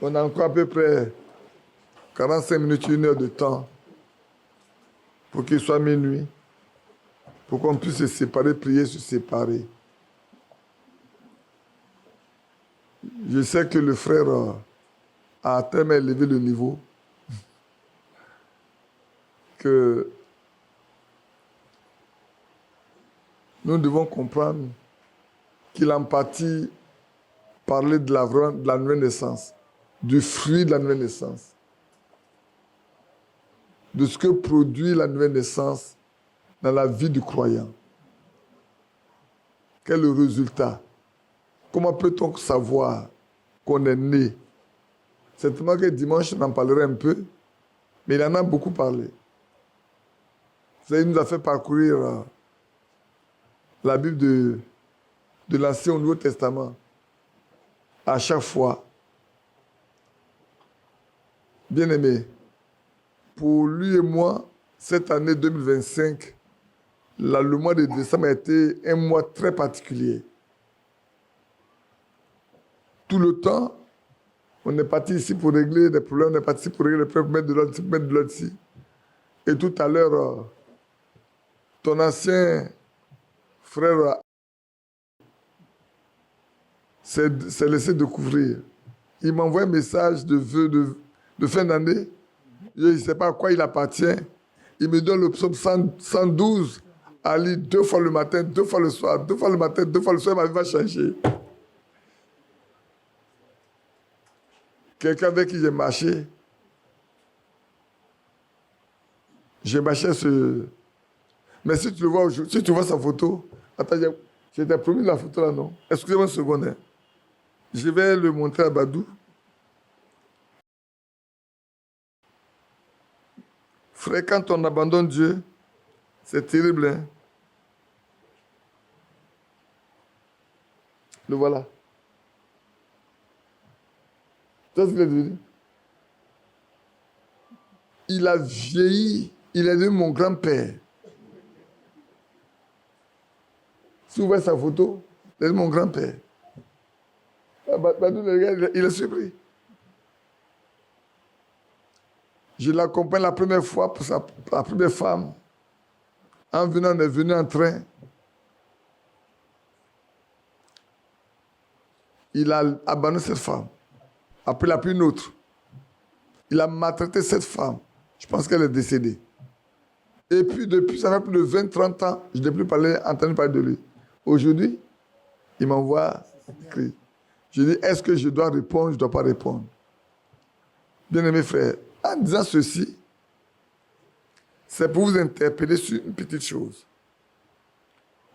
On a encore à peu près 45 minutes, 1 heure de temps pour qu'il soit minuit, pour qu'on puisse se séparer, prier, se séparer. Je sais que le frère a tellement élevé le niveau que nous devons comprendre qu'il empathie parler de la nouvelle naissance, du fruit de la nouvelle naissance, de ce que produit la nouvelle naissance dans la vie du croyant. Quel est le résultat? Comment peut-on savoir qu'on est né? Certainement que dimanche, on en parlerait un peu, mais il en a beaucoup parlé. Vous savez, il nous a fait parcourir la Bible de l'Ancien au Nouveau Testament. À chaque fois. Bien aimé, pour lui et moi, cette année 2025, le mois de décembre a été un mois très particulier. Tout le temps, on est parti ici pour régler des problèmes, on est parti ici pour régler les problèmes, mettre de l'autre ici, mettre de l'autre ici. Et tout à l'heure, ton ancien frère s'est laissé découvrir. Il m'envoie un message de vœux de fin d'année. Je ne sais pas à quoi il appartient. Il me donne le psaume 112 à lire 2 fois le matin, 2 fois le soir, 2 fois le matin, 2 fois le soir. Ma vie va changer. Quelqu'un avec qui j'ai marché ce... Mais si tu le vois aujourd'hui, si tu vois sa photo, attends, je t'ai promis la photo là, non? Excusez-moi une seconde. Hein. Je vais le montrer à Badou. Frère, quand on abandonne Dieu, c'est terrible. Hein? Le voilà. Tu vois ce qu'il est devenu? Il a vieilli. Il est devenu mon grand-père. Si vous voyez sa photo, il est devenu mon grand-père. Badou, le gars, il est surpris. Je l'accompagne la première fois pour la première femme. En venant, on est venu en train. Il a abandonné cette femme. Après, il a pris une autre. Il a maltraité cette femme. Je pense qu'elle est décédée. Et puis, depuis, ça fait plus de 20-30 ans, je n'ai plus entendu parler de lui. Aujourd'hui, il m'envoie écrit. Je dis, est-ce que je dois répondre? Je ne dois pas répondre. Bien-aimés frères, en disant ceci, c'est pour vous interpeller sur une petite chose.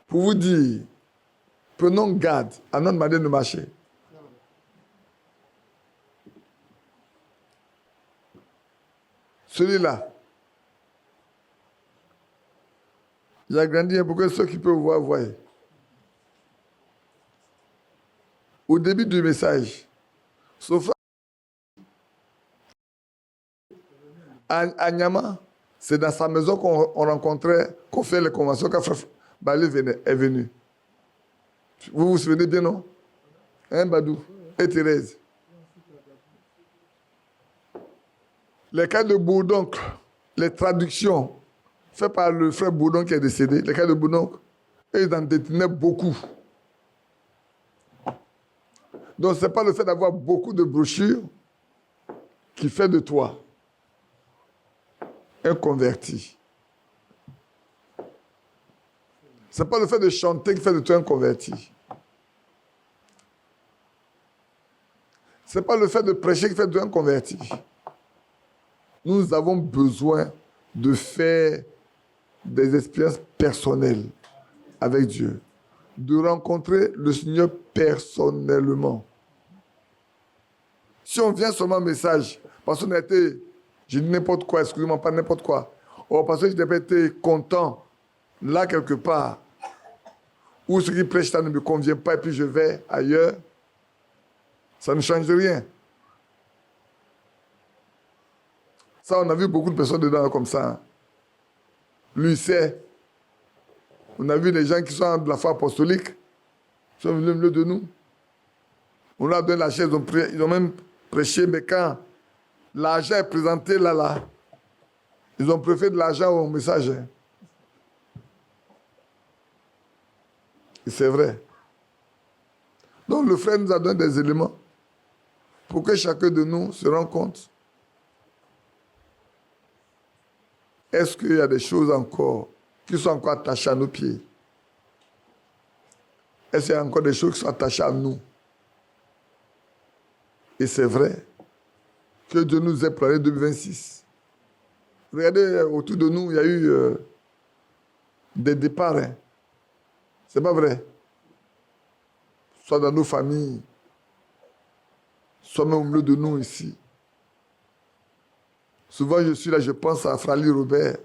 Pour vous dire, prenons garde à notre manière de marcher. Celui-là, il a grandi pour que ceux qui peuvent voir, voient. Au début du message, sauf à Nyama, c'est dans sa maison qu'on rencontrait, qu'on fait les conventions, quand Frère Balé est venu. Vous vous souvenez bien, non? Hein, Badou et Thérèse. Les cas de Bourdoncle, les traductions faites par le frère Bourdon qui est décédé, les cas de Bourdoncle, ils en détenaient beaucoup. Donc, ce n'est pas le fait d'avoir beaucoup de brochures qui fait de toi un converti. Ce n'est pas le fait de chanter qui fait de toi un converti. Ce n'est pas le fait de prêcher qui fait de toi un converti. Nous avons besoin de faire des expériences personnelles avec Dieu, de rencontrer le Seigneur personnellement. Si on vient seulement un message, parce qu'on a été, j'ai dit n'importe quoi, excusez-moi, pas n'importe quoi, ou parce que je n'ai pas été content, là quelque part, ou ce qui prêche ça ne me convient pas et puis je vais ailleurs, ça ne change rien. Ça, on a vu beaucoup de personnes dedans comme ça. Lui sait. On a vu les gens qui sont de la foi apostolique, qui sont venus au milieu de nous. On leur a donné la chaise, ils ont même prêcher, mais quand l'argent est présenté là, ils ont préféré de l'argent au message. Et c'est vrai. Donc le frère nous a donné des éléments pour que chacun de nous se rende compte. Est-ce qu'il y a des choses encore qui sont encore attachées à nos pieds? Est-ce qu'il y a encore des choses qui sont attachées à nous? Et c'est vrai que Dieu nous ait parlé 2026. Regardez, autour de nous, il y a eu des départs. Hein. C'est pas vrai. Soit dans nos familles, soit même au milieu de nous ici. Souvent, je suis là, je pense à Frali Robert.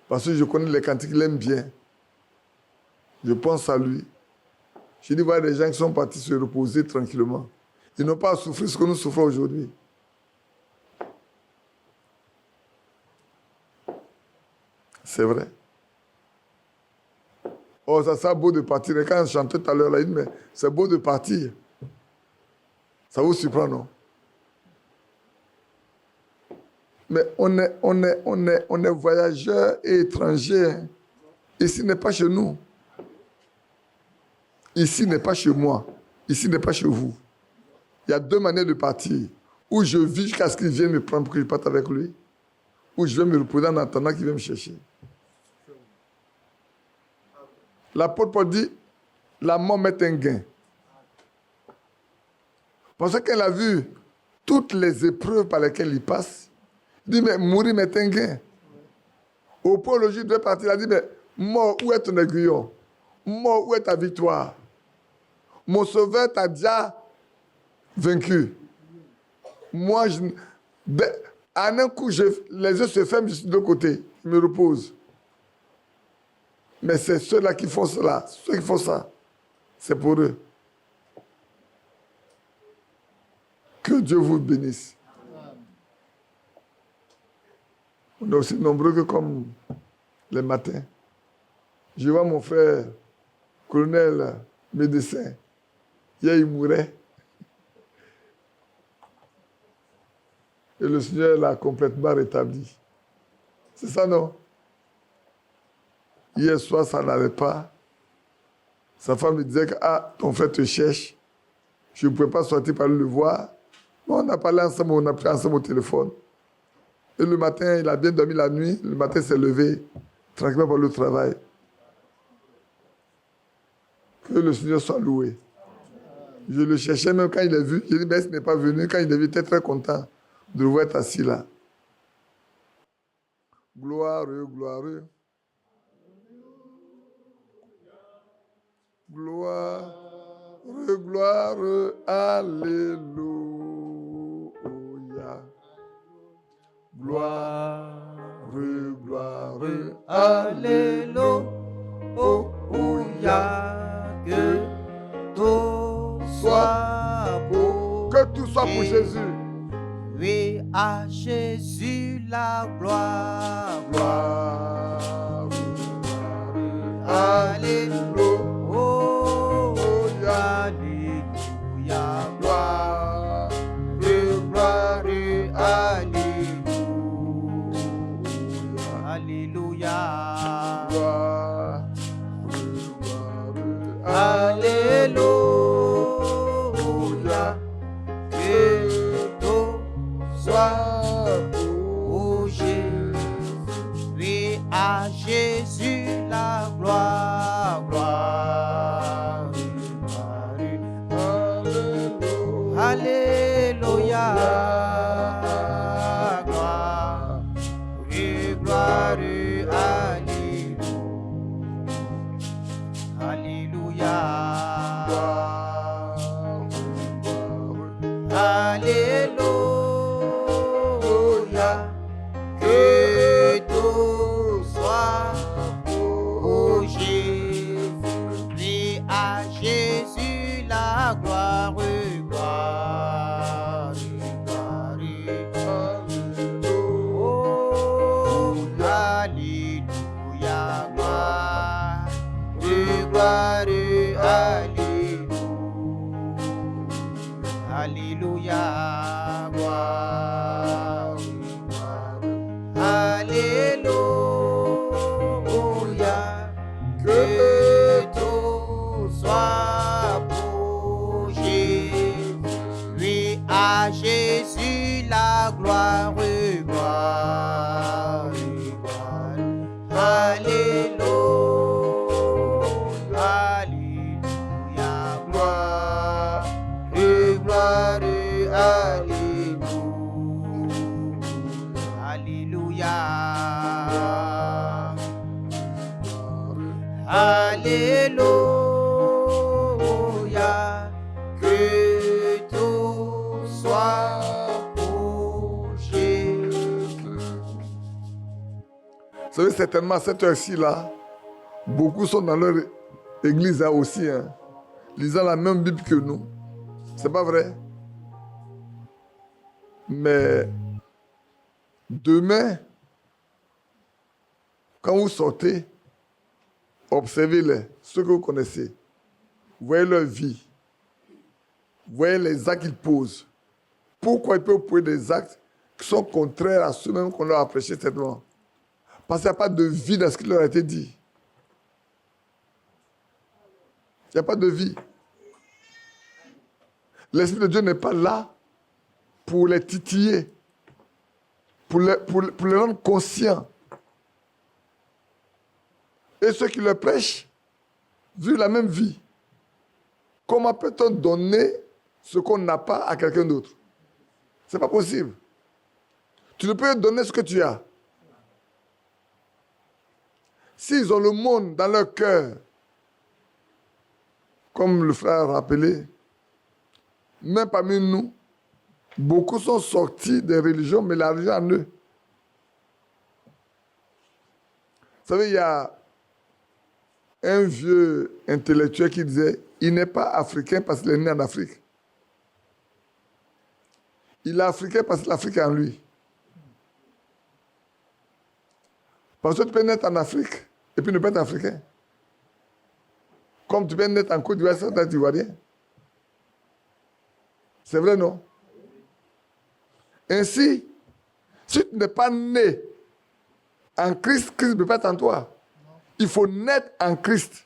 Parce que je connais les cantiques qu'il aime bien. Je pense à lui. Je dis, voilà des gens qui sont partis se reposer tranquillement. Ils n'ont pas à souffrir ce que nous souffrons aujourd'hui. C'est vrai. Oh, ça sent beau de partir. Et quand je chantais tout à l'heure, il dit, mais c'est beau de partir. Ça vous surprend, non? Mais on est voyageurs et étrangers. Ici n'est pas chez nous. Ici n'est pas chez moi. Ici n'est pas chez vous. Il y a deux manières de partir. Ou je vis jusqu'à ce qu'il vienne me prendre pour que je parte avec lui. Ou je vais me reposer en attendant qu'il vienne me chercher. L'apôtre Paul dit, la mort m'est un gain. Parce qu'elle a vu toutes les épreuves par lesquelles il passe, il dit, mais mourir m'est un gain. Au point où le juge devait partir, il a dit, mais mort, où est ton aiguillon? Mort, où est ta victoire? Mon sauveur t'a déjà vaincu. Moi, en un coup, les yeux se ferment, je suis de l'autre côté, je me repose. Mais c'est ceux-là qui font cela, ceux qui font ça, c'est pour eux. Que Dieu vous bénisse. On est aussi nombreux que comme les matins. Je vois mon frère, colonel, médecin. Hier, il mourait. Et le Seigneur l'a complètement rétabli. C'est ça, non? Hier soir, ça n'allait pas. Sa femme me disait que ton frère te cherche. Je ne pouvais pas sortir pour aller le voir. On a parlé ensemble, on a pris ensemble au téléphone. Et le matin, il a bien dormi la nuit. Le matin, il s'est levé tranquillement pour le travail. Que le Seigneur soit loué. Je le cherchais même quand il est vu. J'ai dit, mais il n'est pas venu. Quand il est venu, il était très content de le voir être assis là. Gloireux, gloireux. Gloireux, gloireux, alléluia. Gloireux, gloireux, alléluia. Que tout soit beau. Que tout soit pour Jésus. Oui, à Jésus la gloire. Gloire, Alléluia. alléluia. Gloire, Gloire, alléluia. Alléluia. gloire, Alléluia. Que tout soit beau. Oui, à Jésus la gloire. Gloire. Alléluia. Gloire. Et gloire. Alléluia. Alléluia. Que tout soit pour Jésus. Oui, à Jésus la gloire. Gloire, gloire. Oh, alléluia. Gloire, gloire, alléluia. Alléluia, que tout soit pour Jésus. Vous savez, certainement à cette heure-ci, là, beaucoup sont dans leur église là aussi, hein, lisant la même Bible que nous. C'est pas vrai? Mais demain, quand vous sortez, observez-les, ceux que vous connaissez. Voyez leur vie. Voyez les actes qu'ils posent. Pourquoi ils peuvent poser des actes qui sont contraires à ceux-mêmes qu'on leur a prêché certainement? Parce qu'il n'y a pas de vie dans ce qui leur a été dit. Il n'y a pas de vie. L'Esprit de Dieu n'est pas là pour les titiller, pour les rendre conscients. Et ceux qui le prêchent vivent la même vie. Comment peut-on donner ce qu'on n'a pas à quelqu'un d'autre? Ce n'est pas possible. Tu ne peux donner ce que tu as. S'ils ont le monde dans leur cœur, comme le frère a rappelé, même parmi nous, beaucoup sont sortis des religions, mais la religion en eux. Vous savez, il y a un vieux intellectuel qui disait « Il n'est pas africain parce qu'il est né en Afrique. Il est africain parce que l'Afrique est en lui. » Parce que tu peux naître en Afrique et puis ne pas être africain. Comme tu peux naître en Côte d'Ivoire sans être ivoirien. C'est vrai, non? Ainsi, si tu n'es pas né en Christ, Christ ne peut pas être en toi. Il faut naître en Christ.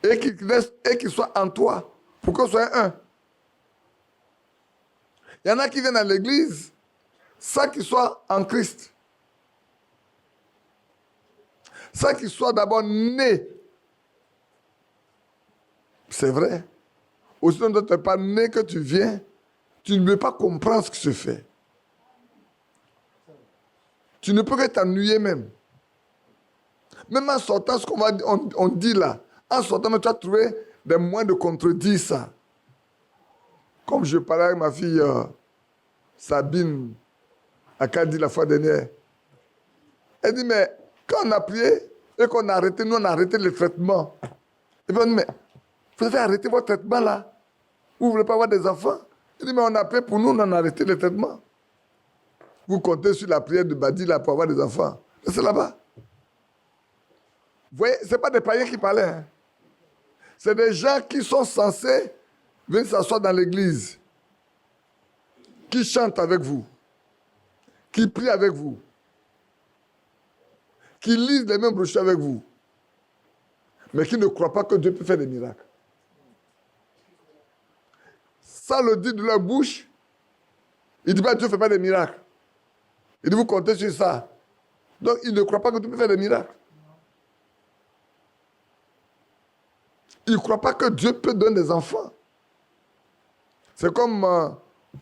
Et qu'il soit en toi pour qu'on soit un. Il y en a qui viennent à l'église sans qu'ils soient en Christ. Sans qu'ils soient d'abord nés. C'est vrai. Aussi longtemps que tu n'es pas né, que tu viens, tu ne peux pas comprendre ce qui se fait. Tu ne peux que t'ennuyer même. Même en sortant, ce on dit là, en sortant, tu as trouvé des moyens de contredire ça. Comme je parlais avec ma fille Sabine, à Cadiz la fois dernière. Elle dit, mais quand on a prié et qu'on a arrêté, nous on a arrêté le traitement. Et puis on dit, mais vous avez arrêté votre traitement là? Vous ne voulez pas avoir des enfants? Elle dit, mais on a prié pour nous, on a arrêté le traitement. Vous comptez sur la prière de Badi là pour avoir des enfants. C'est là-bas. Vous voyez, ce n'est pas des païens qui parlaient. Hein. C'est des gens qui sont censés venir s'asseoir dans l'église, qui chantent avec vous, qui prient avec vous, qui lisent les mêmes brochures avec vous, mais qui ne croient pas que Dieu peut faire des miracles. Ça le dit de leur bouche, ils disent pas Dieu ne fait pas des miracles. Il dit vous comptez sur ça. Donc ils ne croient pas que Dieu peut faire des miracles. Ils ne croient pas que Dieu peut donner des enfants. C'est comme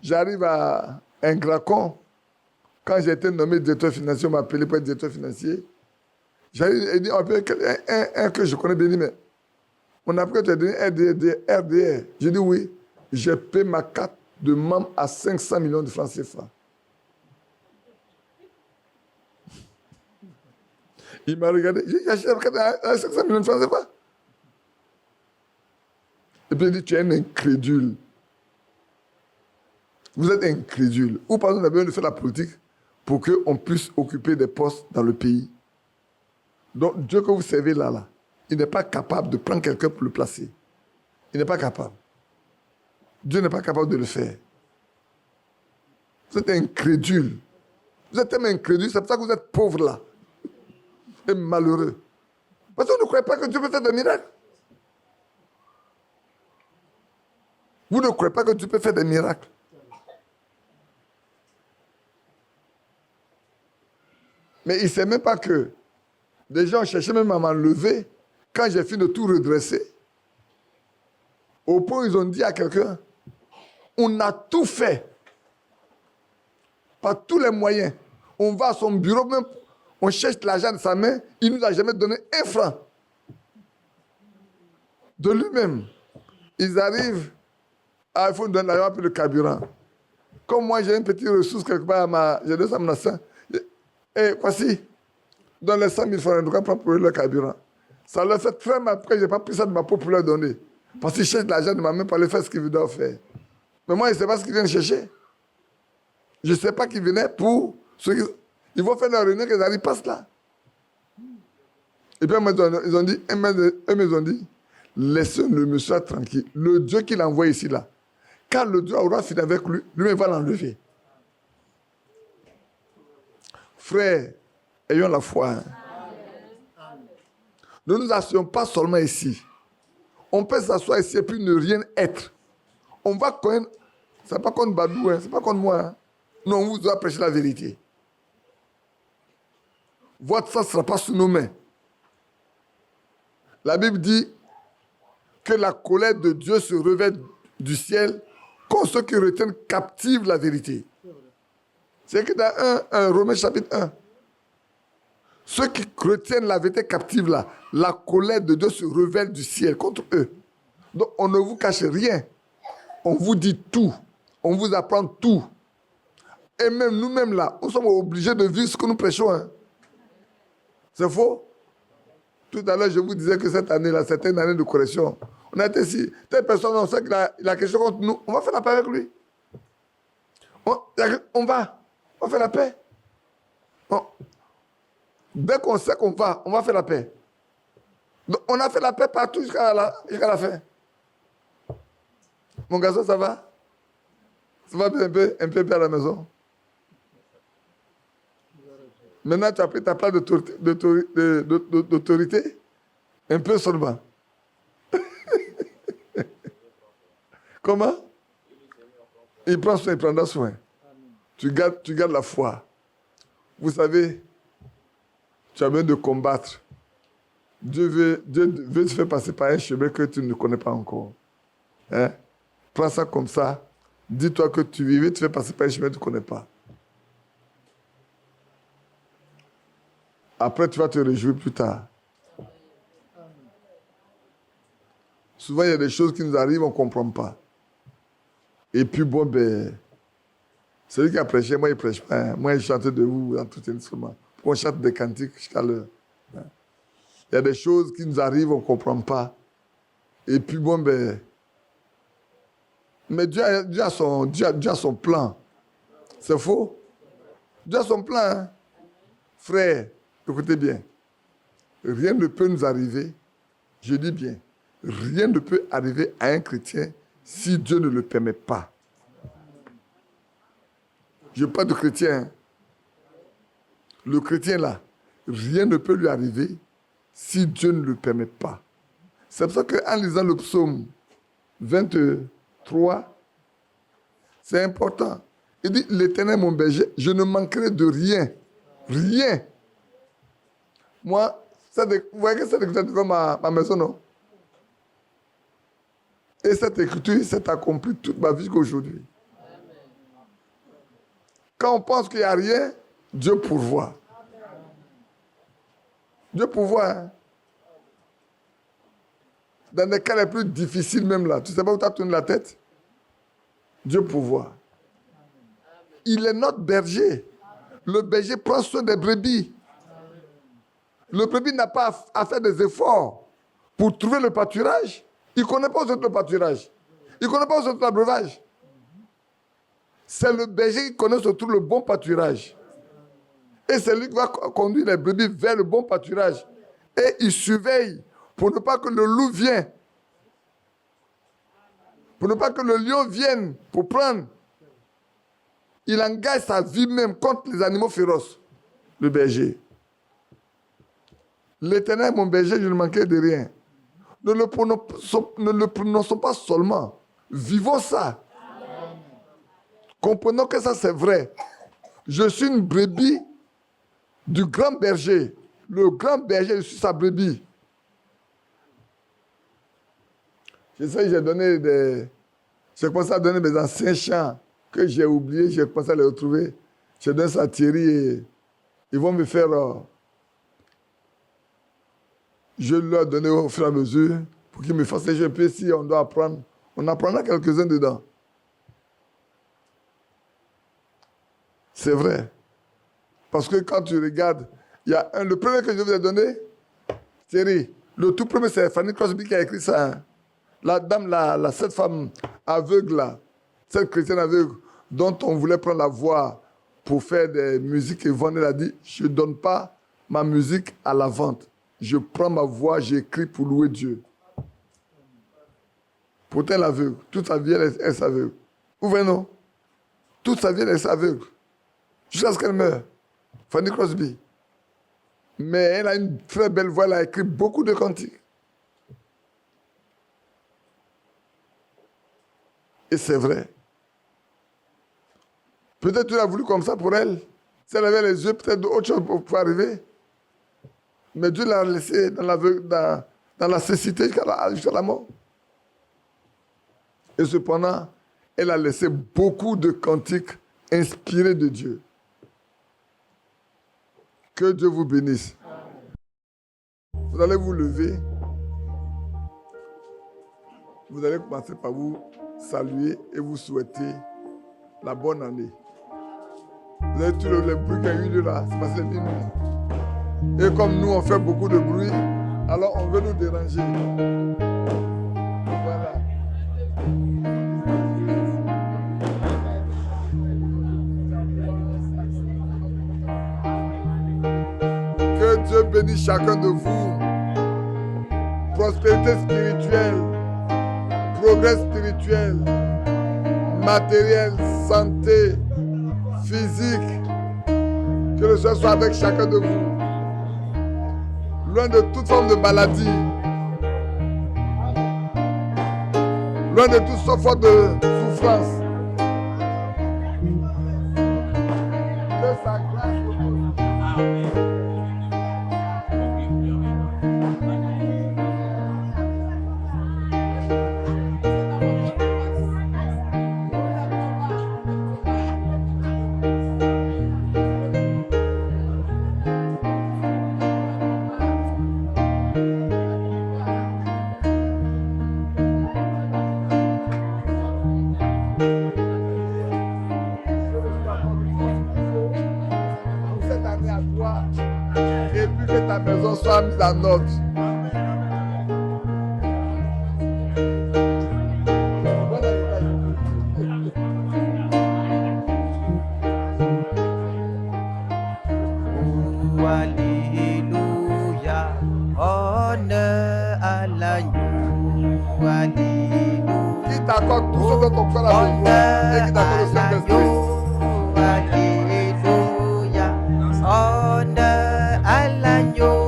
j'arrive à un Gracon. Quand j'ai été nommé directeur financier, on m'a appelé pour être directeur financier. J'arrive et dit un que je connais bien, dit, mais on a appris que tu as donné RDR. J'ai dit oui, j'ai payé ma carte de membre à 500 millions de francs CFA. Il m'a regardé, j'ai acheté la carte à 500 millions de francs CFA. Et puis il dit, tu es un incrédule. Vous êtes incrédule. Ou par exemple, on a besoin de faire la politique pour qu'on puisse occuper des postes dans le pays. Donc, Dieu que vous servez là, il n'est pas capable de prendre quelqu'un pour le placer. Il n'est pas capable. Dieu n'est pas capable de le faire. Vous êtes incrédule. Vous êtes tellement incrédule, c'est pour ça que vous êtes pauvre là. Et malheureux. Parce que vous ne croyez pas que Dieu peut faire des miracles. Vous ne croyez pas que Dieu peut faire des miracles. Mais il ne sait même pas que des gens cherchaient même à m'enlever quand j'ai fini de tout redresser. Au point où ils ont dit à quelqu'un, on a tout fait. Par tous les moyens. On va à son bureau, même, on cherche l'argent de sa main, il ne nous a jamais donné un franc. de lui-même. Ils arrivent, il faut nous donner l'argent pour le carburant. Comme moi, j'ai une petite ressource quelque part, j'ai 200 000 francs. Et voici, dans les 100 000 francs, on doit prendre pour eux le carburant. Ça leur fait très mal, parce que je n'ai pas pris ça de ma peau pour leur donner. Parce qu'ils cherchent de l'argent de ma main pour aller faire ce qu'ils doivent faire. Mais moi, je ne sais pas ce qu'ils viennent chercher. Je ne sais pas qu'ils venaient pour... Ils vont faire leur réunion, qu'ils arrivent pas là. Et puis, ils ont dit, ils ont dit, laissez le monsieur tranquille. Le Dieu qui l'envoie ici, là, quand le Dieu aura fini avec lui, lui-même va l'enlever. Frères, ayons la foi. Hein. Ne nous asseyons pas seulement ici. On peut s'asseoir ici et puis ne rien être. On va connaître. Ce n'est pas contre Badou, hein, ce n'est pas contre moi. Hein. Non, on vous doit prêcher la vérité. Votre sang ne sera pas sous nos mains. La Bible dit que la colère de Dieu se revêt du ciel contre ceux qui retiennent captive la vérité. C'est que dans Romains chapitre 1, ceux qui retiennent la vérité captive là, la colère de Dieu se révèle du ciel contre eux. Donc on ne vous cache rien. On vous dit tout. On vous apprend tout. Et même nous-mêmes là, nous sommes obligés de vivre ce que nous prêchons. Hein. C'est faux? Tout à l'heure, je vous disais que cette année-là, c'était une année de correction. On a été ici. Telle personne, on sait qu'il a quelque chose contre nous. On va faire la paix avec lui. On va faire la paix. Bon. Dès qu'on sait qu'on on va faire la paix. Donc, on a fait la paix partout jusqu'à la fin. Mon garçon, ça va? Ça va bien un peu bien à la maison? Maintenant, tu as pris ta place d'autorité? Un peu seulement. Comment? Il prend soin, il prendra soin. Tu gardes la foi. Vous savez, tu as besoin de combattre. Dieu veut te faire passer par un chemin que tu ne connais pas encore. Hein? Prends ça comme ça. Dis-toi que tu vivais, tu fais passer par un chemin que tu ne connais pas. Après, tu vas te réjouir plus tard. Souvent, il y a des choses qui nous arrivent, on ne comprend pas. Et puis, bon, ben, celui qui a prêché, moi, il ne prêche pas. Hein. Moi, il chante de vous dans tout instrument. On chante des cantiques jusqu'à l'heure. Hein. Il y a des choses qui nous arrivent, on ne comprend pas. Et puis, bon, ben, mais Dieu a son plan. C'est faux? Dieu a son plan. Hein? Frère, écoutez bien. Rien ne peut nous arriver, je dis bien, rien ne peut arriver à un chrétien si Dieu ne le permet pas. Je parle de chrétien. Hein? Le chrétien là, rien ne peut lui arriver si Dieu ne le permet pas. C'est pour ça qu'en lisant le psaume 23, c'est important. Il dit, l'Éternel est mon berger, je ne manquerai de rien. Rien. Moi, vous voyez que cette écriture est comme ma maison, non? Et cette écriture s'est accomplie toute ma vie jusqu'aujourd'hui. Quand on pense qu'il n'y a rien, Dieu pourvoit. Dieu pourvoit. Hein? Dans les cas les plus difficiles même là, tu ne sais pas où tu as tourné la tête? Dieu pourvoit. Il est notre berger. Le berger prend soin des brebis. Le brebis n'a pas à faire des efforts pour trouver le pâturage. Il ne connaît pas le pâturage. Il ne connaît pas le breuvage. C'est le berger qui connaît surtout le bon pâturage. Et c'est lui qui va conduire les brebis vers le bon pâturage. Et il surveille pour ne pas que le loup vienne. Pour ne pas que le lion vienne pour prendre. Il engage sa vie même contre les animaux féroces. Le berger. L'Éternel est mon berger, je ne manquerai de rien. Ne le prononçons pas seulement. Vivons ça. Comprenons que ça c'est vrai. Je suis une brebis du grand berger. Le grand berger, je suis sa brebis. J'ai commencé à donner mes anciens chants que j'ai oubliés, j'ai commencé à les retrouver. Je donne ça à Thierry et ils vont me faire... je leur donner au fur et à mesure pour pour qu'il me fasse les jeux. Et puis si on doit apprendre, on apprendra quelques-uns dedans. C'est vrai. Parce que quand tu regardes, il y a le premier que je vous ai donné, Thierry, le tout premier, c'est Fanny Crosby qui a écrit ça. Hein. La dame, cette femme aveugle, là, cette chrétienne aveugle, dont on voulait prendre la voix pour faire des musiques et vendre, elle a dit, je ne donne pas ma musique à la vente. Je prends ma voix, j'écris pour louer Dieu. Pourtant, elle est aveugle. Toute sa vie, elle est aveugle. Vous voyez, non? Toute sa vie, elle est aveugle. Jusqu'à ce qu'elle meure. Fanny Crosby. Mais elle a une très belle voix, elle a écrit beaucoup de cantiques. Et c'est vrai. Peut-être tu l'as voulu comme ça pour elle. Si elle avait les yeux, peut-être d'autres choses pour arriver. Mais Dieu l'a laissé dans la cécité jusqu'à la mort. Et cependant, elle a laissé beaucoup de cantiques inspirés de Dieu. Que Dieu vous bénisse. Vous allez vous lever. Vous allez commencer par vous saluer et vous souhaiter la bonne année. Vous avez tous les bruits qu'il y a eu là, c'est passé minuit. Et comme nous, on fait beaucoup de bruit, alors on veut nous déranger. Voilà. Que Dieu bénisse chacun de vous. Prospérité spirituelle, progrès spirituel, matériel, santé, physique. Que le Seigneur soit avec chacun de vous. Loin de toute forme de maladie. Loin de toute forme de souffrance. Que sa grâce repose. Soit mise en ordre. Alléluia, honneur à l'agneau. Alléluia. Qui t'accorde tout ce dont ton cœur a besoin et qui t'accorde le Saint-Esprit. Alléluia, honneur à l'agneau.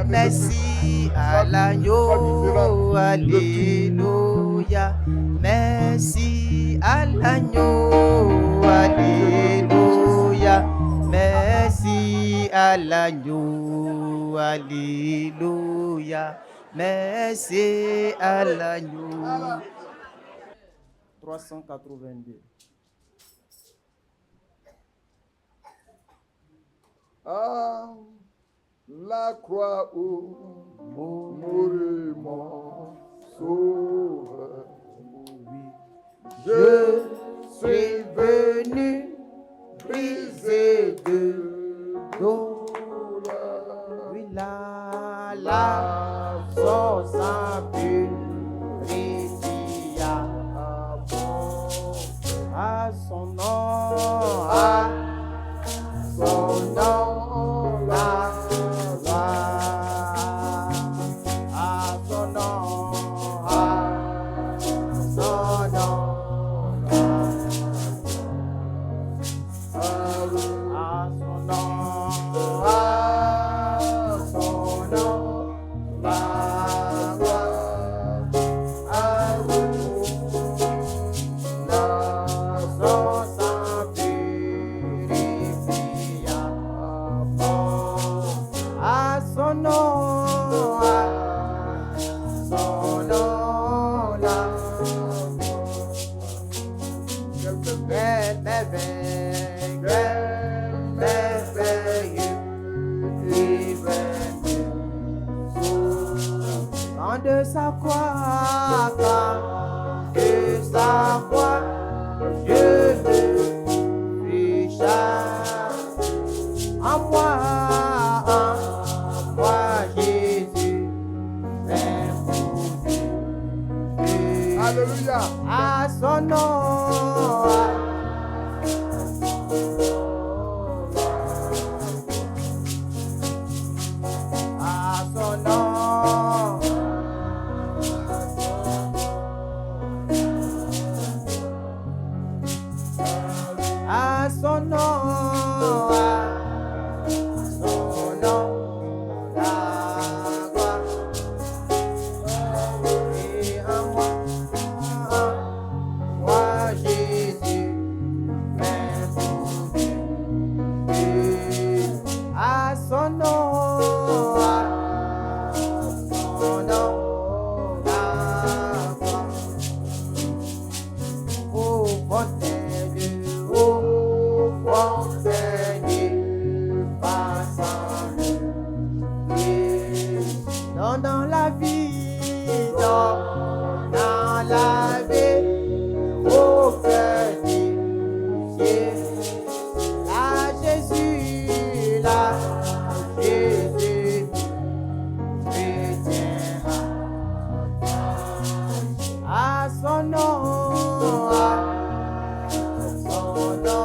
Merci à l'agneau, alléluia. Merci à l'agneau, alléluia. Merci à l'agneau, alléluia. Merci à l'agneau. 382. Ah, la croix où mourit mon sauveur. Je suis venu briser de douleur. Oui, la sauce purifia à son nom, à son nom, la son nom, de sa croix, car de sa croix, je me ficha en moi, Jésus, c'est pour Dieu. Alléluia. À son nom. À son nom. À son nom. À son nom. La gloire. Et en moi, Jésus, mais pour Dieu. À son nom. Dans la vie, dans la vie, au cœur de Jésus, là, Jésus, chrétien, à son nom, là, à son nom.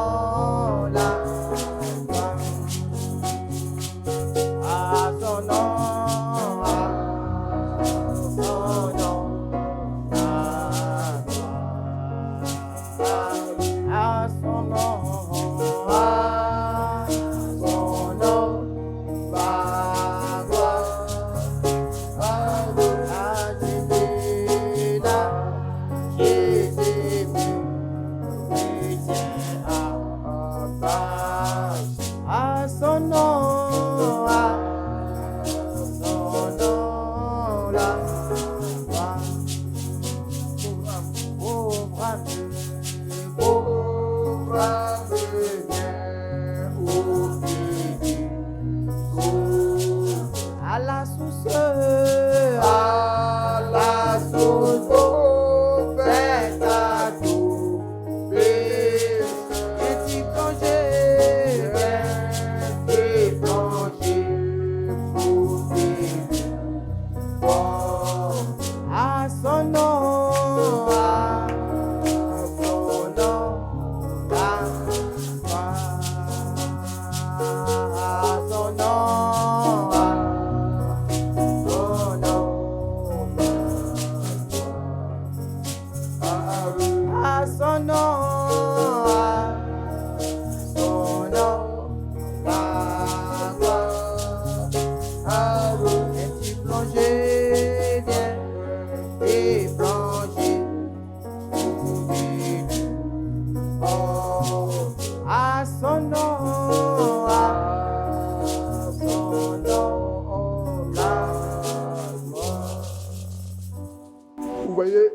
Vous voyez,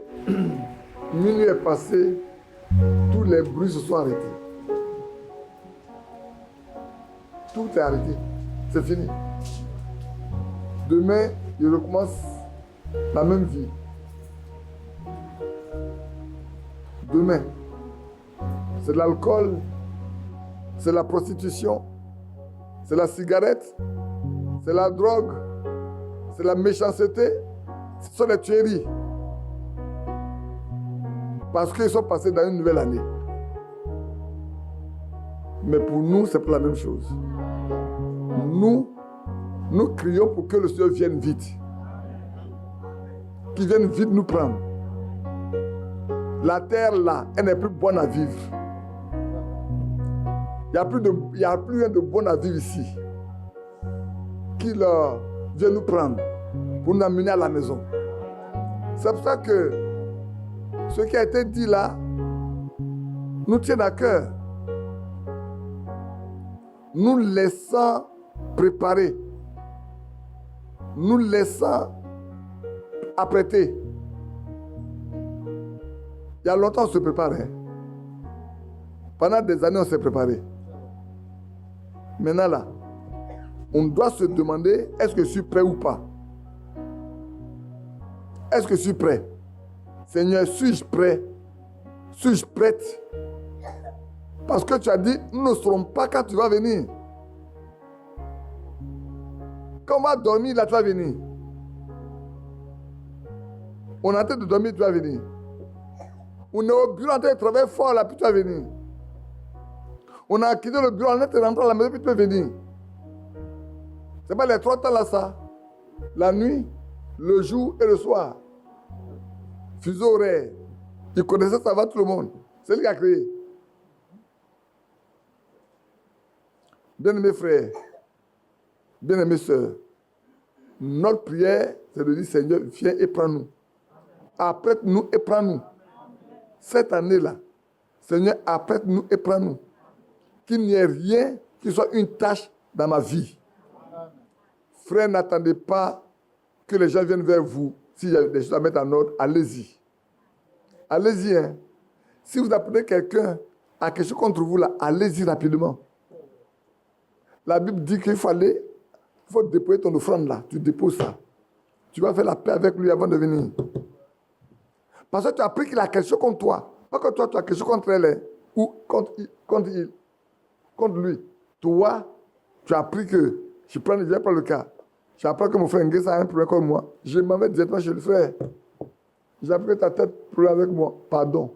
minuit est passé, tous les bruits se sont arrêtés. Tout est arrêté. C'est fini. Demain, je recommence la même vie. Demain, c'est de l'alcool, c'est la prostitution, c'est la cigarette, c'est la drogue, c'est la méchanceté, ce sont les tueries. Parce qu'ils sont passés dans une nouvelle année. Mais pour nous, c'est pas la même chose. Nous crions pour que le Seigneur vienne vite. Qu'il vienne vite nous prendre. La terre là, elle n'est plus bonne à vivre. Il n'y a plus rien de bon à vivre ici. Qu'il vienne nous prendre pour nous amener à la maison. C'est pour ça que ce qui a été dit là nous tient à cœur. Nous laissons préparer. Nous laissons apprêter. Il y a longtemps on se préparait. Pendant des années on s'est préparé. Maintenant là, on doit se demander est-ce que je suis prêt ou pas. est-ce que je suis prêt? Seigneur, suis-je prêt? Suis-je prête? Parce que tu as dit, nous ne serons pas quand tu vas venir. Quand on va dormir, là, tu vas venir. On est en train de dormir, tu vas venir. On est au bureau en train de travailler fort, là, puis tu vas venir. On a quitté le bureau, on est rentré à la maison, puis tu vas venir. C'est pas les 3 temps là, ça. La nuit, le jour et le soir. Fuseau horaire. Il connaissait ça avant tout le monde. C'est lui qui a créé. Bien-aimés frères, bien-aimés sœurs, notre prière, c'est de dire, Seigneur, viens et prends-nous. Apprête-nous et prends-nous. Cette année-là, Seigneur, apprête-nous et prends-nous. Qu'il n'y ait rien qui soit une tâche dans ma vie. Frère, n'attendez pas que les gens viennent vers vous. S'il y a des choses à mettre en ordre, allez-y. Allez-y. Hein. Si vous appelez quelqu'un à quelque chose contre vous, là, allez-y rapidement. La Bible dit qu'il faut aller, il faut déposer ton offrande là. Tu déposes ça. Tu vas faire la paix avec lui avant de venir. Parce que tu as appris qu'il a quelque chose contre toi. Pas que toi, tu as quelque chose contre elle. Hein, ou contre lui. Toi, tu as appris que, je viens prendre le cas. J'apprends que mon frère Nguessa a un problème comme moi. Je m'en vais directement chez le frère. J'ai appris que ta tête problème avec moi. Pardon.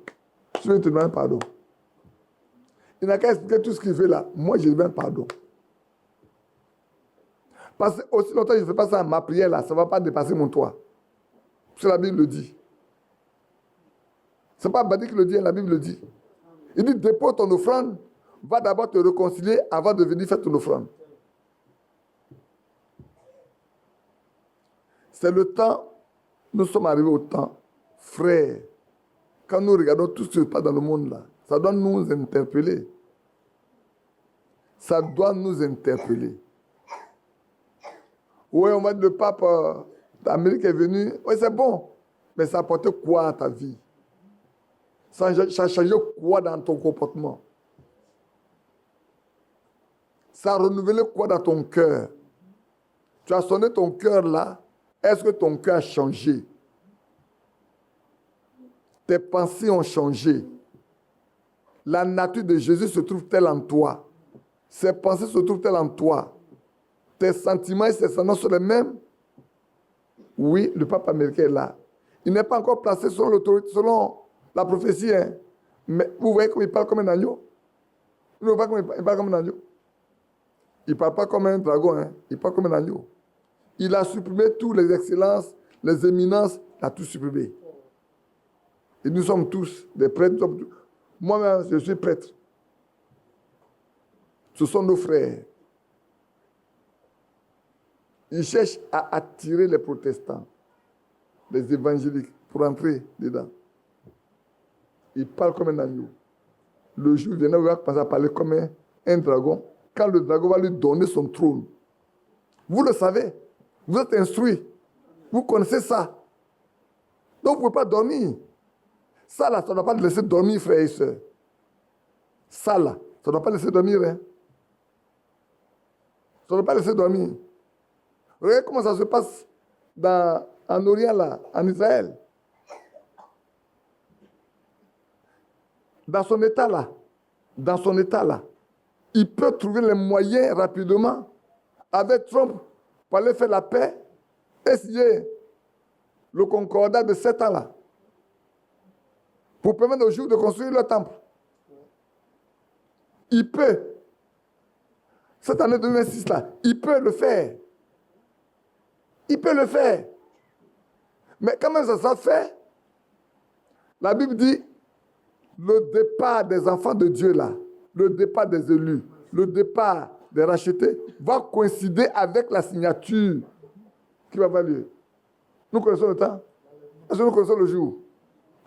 Je vais te demander pardon. Il n'a qu'à expliquer tout ce qu'il fait là. Moi, je demande pardon. Parce que aussi longtemps que je ne fais pas ça, ma prière là, ça ne va pas dépasser mon toit. Parce que la Bible le dit. Ce n'est pas Badi qui le dit, la Bible le dit. Il dit, dépose ton offrande, va d'abord te réconcilier avant de venir faire ton offrande. C'est le temps, nous sommes arrivés au temps, frères, quand nous regardons tout ce qui se passe dans le monde là, ça doit nous interpeller. Ça doit nous interpeller. Oui, on va dire le pape d'Amérique est venu, oui c'est bon, mais ça a apporté quoi à ta vie? Ça a changé quoi dans ton comportement? Ça a renouvelé quoi dans ton cœur? Tu as sonné ton cœur là. Est-ce que ton cœur a changé? Tes pensées ont changé. La nature de Jésus se trouve-t-elle en toi? Ses pensées se trouvent-elles en toi? Tes sentiments et ses sentiments sont les mêmes? Oui, le pape américain est là. Il n'est pas encore placé selon l'autorité, selon la prophétie. Hein. Mais vous voyez comme il parle comme un agneau? Vous voyez comme il parle comme un agneau? Il ne parle pas comme un dragon, hein. Il parle comme un agneau. Il a supprimé toutes les excellences, les éminences, il a tout supprimé. Et nous sommes tous des prêtres. Moi-même, je suis prêtre. Ce sont nos frères. Ils cherchent à attirer les protestants, les évangéliques, pour entrer dedans. Ils parlent comme un agneau. Le jour viendra, il va commencer à parler comme un dragon. Quand le dragon va lui donner son trône. Vous le savez. Vous êtes instruits. Vous connaissez ça. Donc, vous ne pouvez pas dormir. Ça, là, ça ne doit pas te laisser dormir, frères et sœurs. Ça, là, ça ne doit pas laisser dormir. Hein. Ça ne doit pas laisser dormir. Regardez comment ça se passe en Orient, là, en Israël. Dans son état, là, il peut trouver les moyens rapidement, avec Trump, pour aller faire la paix et signer le concordat de 7 ans là. Pour permettre aux Juifs de construire leur temple. Il peut. Cette année 2026 là, il peut le faire. Il peut le faire. Mais quand même ça sera fait, la Bible dit, le départ des enfants de Dieu là, le départ des élus, le départ des rachetés va coïncider avec la signature qui va avoir lieu. Nous connaissons le temps? Est-ce que nous connaissons le jour?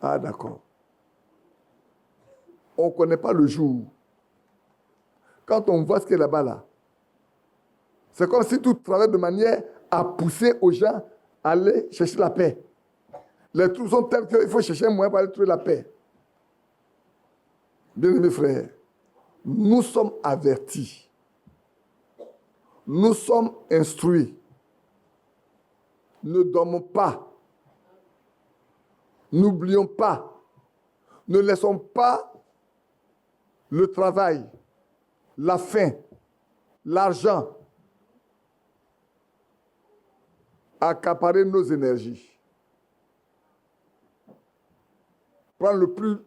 Ah, d'accord. On ne connaît pas le jour. Quand on voit ce qui est là-bas, là, c'est comme si tout travaille de manière à pousser aux gens à aller chercher la paix. Les trous sont tels qu'il faut chercher un moyen pour aller trouver la paix. Bien-aimés frères, nous sommes avertis. Nous sommes instruits. Ne dormons pas. N'oublions pas, ne laissons pas le travail, la faim, l'argent accaparer nos énergies. Prends le plus...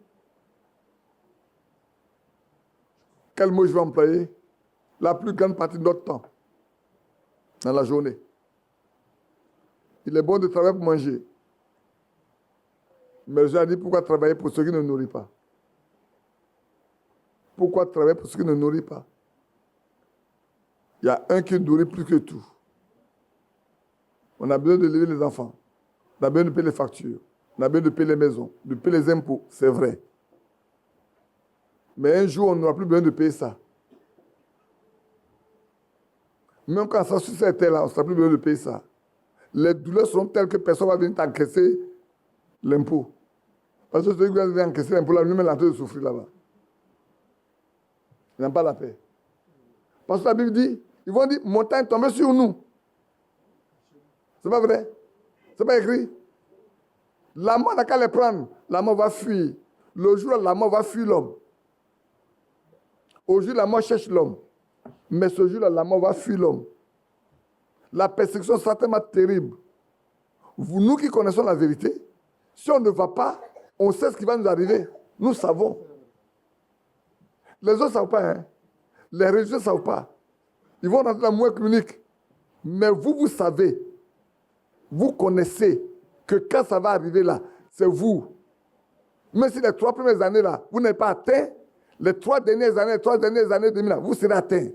Quel mot je vais employer? La plus grande partie de notre temps dans la journée. Il est bon de travailler pour manger. Mais je dis pourquoi travailler pour ceux qui ne nourrissent pas? Pourquoi travailler pour ceux qui ne nourrissent pas? Il y a un qui nourrit plus que tout. On a besoin de lever les enfants. On a besoin de payer les factures. On a besoin de payer les maisons, de payer les impôts. C'est vrai. Mais un jour, on n'aura plus besoin de payer ça. Même quand ça sur cette terre-là, on ne sera plus besoin de payer ça. Les douleurs seront telles que personne ne va venir t'encaisser l'impôt. Parce que celui qui va venir encaisser l'impôt, là, lui-même, il est en train de souffrir là-bas. Il n'a pas la paix. Parce que la Bible dit, ils vont dire, montagne tombée sur nous. C'est pas vrai? C'est pas écrit? La mort n'a qu'à les prendre. La mort va fuir. Le jour où la mort va fuir l'homme. Aujourd'hui, la mort cherche l'homme. Mais ce jour-là, la mort va fuir l'homme. La persécution sera tellement terrible. Nous qui connaissons la vérité, si on ne va pas, on sait ce qui va nous arriver. Nous savons. Les autres ne savent pas. Hein? Les religieux ne savent pas. Ils vont rentrer dans la moelle clinique. Mais vous savez. Vous connaissez que quand ça va arriver là, c'est vous. Même si les 3 premières années là, vous n'êtes pas atteint, les 3 dernières années, 2000 là, vous serez atteint.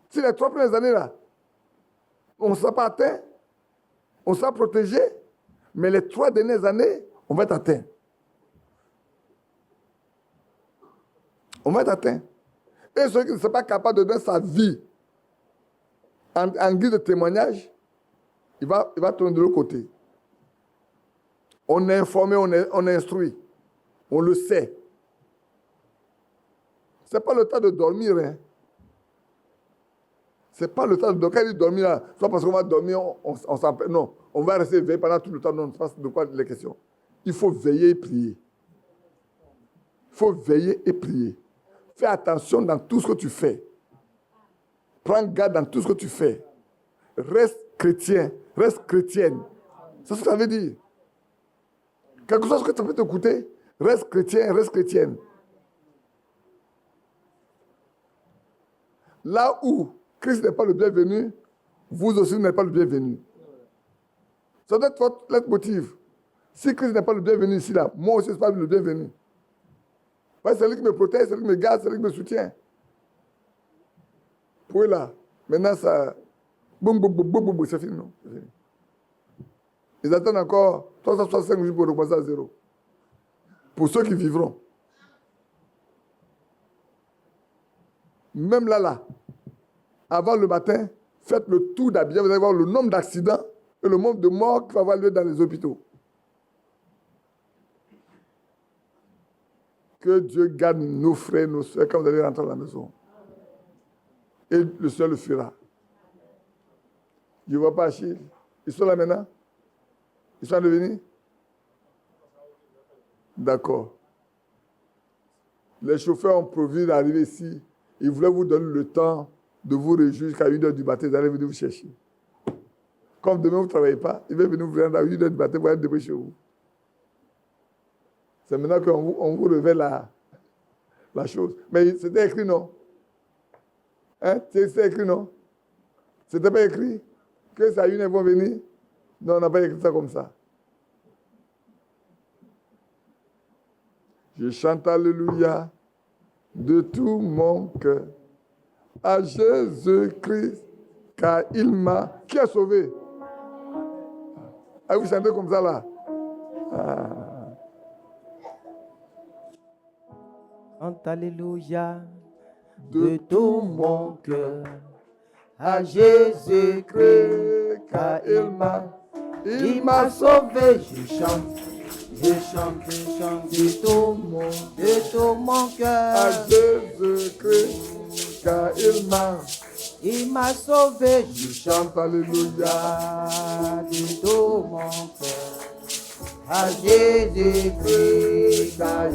Si les 3 premières années là, on ne sera pas atteint, on sera protégé, mais les 3 dernières années, on va être atteint. On va être atteint. Et celui qui ne sera pas capable de donner sa vie en guise de témoignage, il va tourner de l'autre côté. On est informé, on est instruit. On le sait. Ce n'est pas le temps de dormir. Hein. Ce n'est pas le temps de dormir. Quand il dit dormir, là, soit parce qu'on va dormir, on s'en... Non, on va rester éveillé pendant tout le temps. Non, on ne sait pas de quoi les questions. Il faut veiller et prier. Il faut veiller et prier. Fais attention dans tout ce que tu fais. Prends garde dans tout ce que tu fais. Reste chrétien, reste chrétienne. C'est ce que ça veut dire. Quelque chose que ça peut te coûter, reste chrétien, reste chrétienne. Là où Christ n'est pas le bienvenu, vous aussi n'êtes pas le bienvenu. Ça doit être votre leitmotiv. Si Christ n'est pas le bienvenu ici, là, moi aussi je ne suis pas le bienvenu. Ouais, c'est lui qui me protège, c'est lui qui me garde, c'est lui qui me soutient. Pour là, maintenant ça... Boum, boum, boum, boum, boum, c'est fini, non? C'est fini. Ils attendent encore 365 jours pour recommencer à zéro. Pour ceux qui vivront. Même là, avant le matin, faites le tour d'habiller, vous allez voir le nombre d'accidents et le nombre de morts qui va avoir lieu dans les hôpitaux. Que Dieu garde nos frères, nos soeurs quand vous allez rentrer à la maison. Et le Seigneur le fera. Je ne vois pas Achille. Ils sont là maintenant? Ils sont venus? D'accord. Les chauffeurs ont prévu d'arriver ici. Ils voulaient vous donner le temps de vous réjouir jusqu'à 1h du matin. Ils allaient venir vous chercher. Comme demain vous ne travaillez pas, ils veulent venir vous prendre à 1h du matin pour être débrouillés chez vous. C'est maintenant qu'on vous révèle la chose. Mais c'était écrit, non? Hein? C'était écrit, non? C'était pas écrit que ça une vont venir? Non, on n'a pas écrit ça comme ça. Je chante Alléluia de tout mon cœur à Jésus-Christ, car il m'a... Qui a sauvé? Ah, vous chantez comme ça là? Chante Alléluia de tout mon cœur à Jésus-Christ, car il m'a sauvé. Je chante de tout mon à cœur. Jésus-Christ, car il m'a Il m'a sauvé, je Chante Alléluia. de tout mon cœur. À Jésus-Christ, car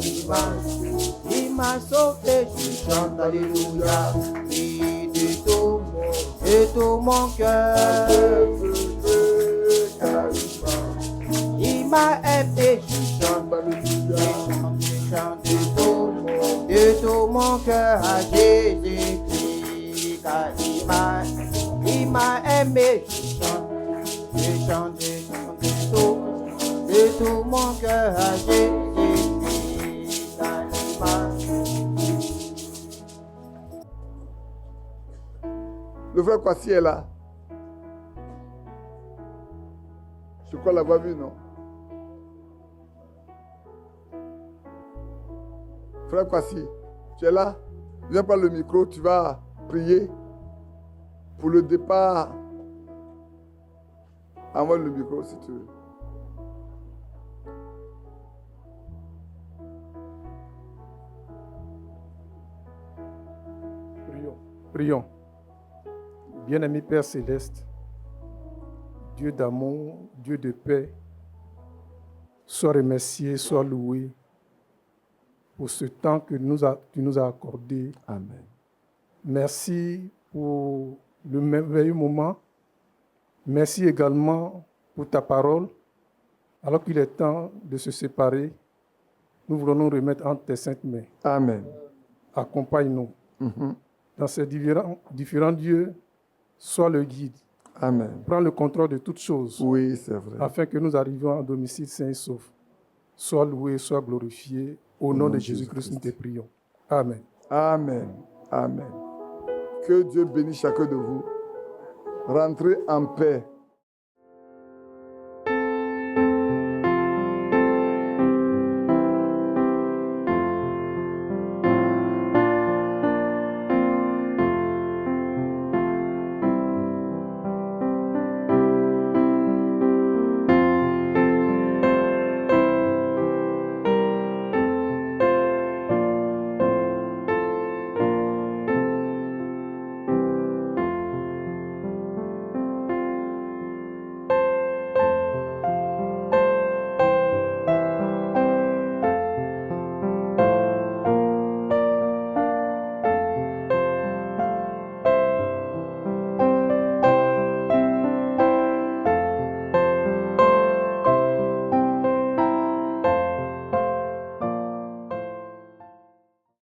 il m'a sauvé, je chante Alléluia. Et de tout mon cœur. Il m'a aimé, je chante Alléluia. Je chante de tout mon cœur à Jésus-Christ, car il m'a aimé, je chante de tout mon cœur à Jésus-Christ, car il m'a. Le frère Kwasi est là. Je crois l'avoir vu, non? Frère Kwasi, tu es là? Viens prendre le micro, tu vas prier pour le départ. Envoie le micro si tu veux. Prions. Bien-aimé Père Céleste, Dieu d'amour, Dieu de paix, sois remercié, sois loué pour ce temps que tu nous as accordé. Amen. Merci pour le merveilleux moment. Merci également pour ta parole. Alors qu'il est temps de se séparer, nous voulons nous remettre entre tes saintes mains. Amen. Accompagne-nous. Dans ces différents lieux, sois le guide. Amen. Prends le contrôle de toutes choses. Oui, c'est vrai. Afin que nous arrivions à domicile sain et sauf. Sois loué, sois glorifié. Au nom de Jésus-Christ, nous te prions. Amen. Amen. Amen. Que Dieu bénisse chacun de vous. Rentrez en paix.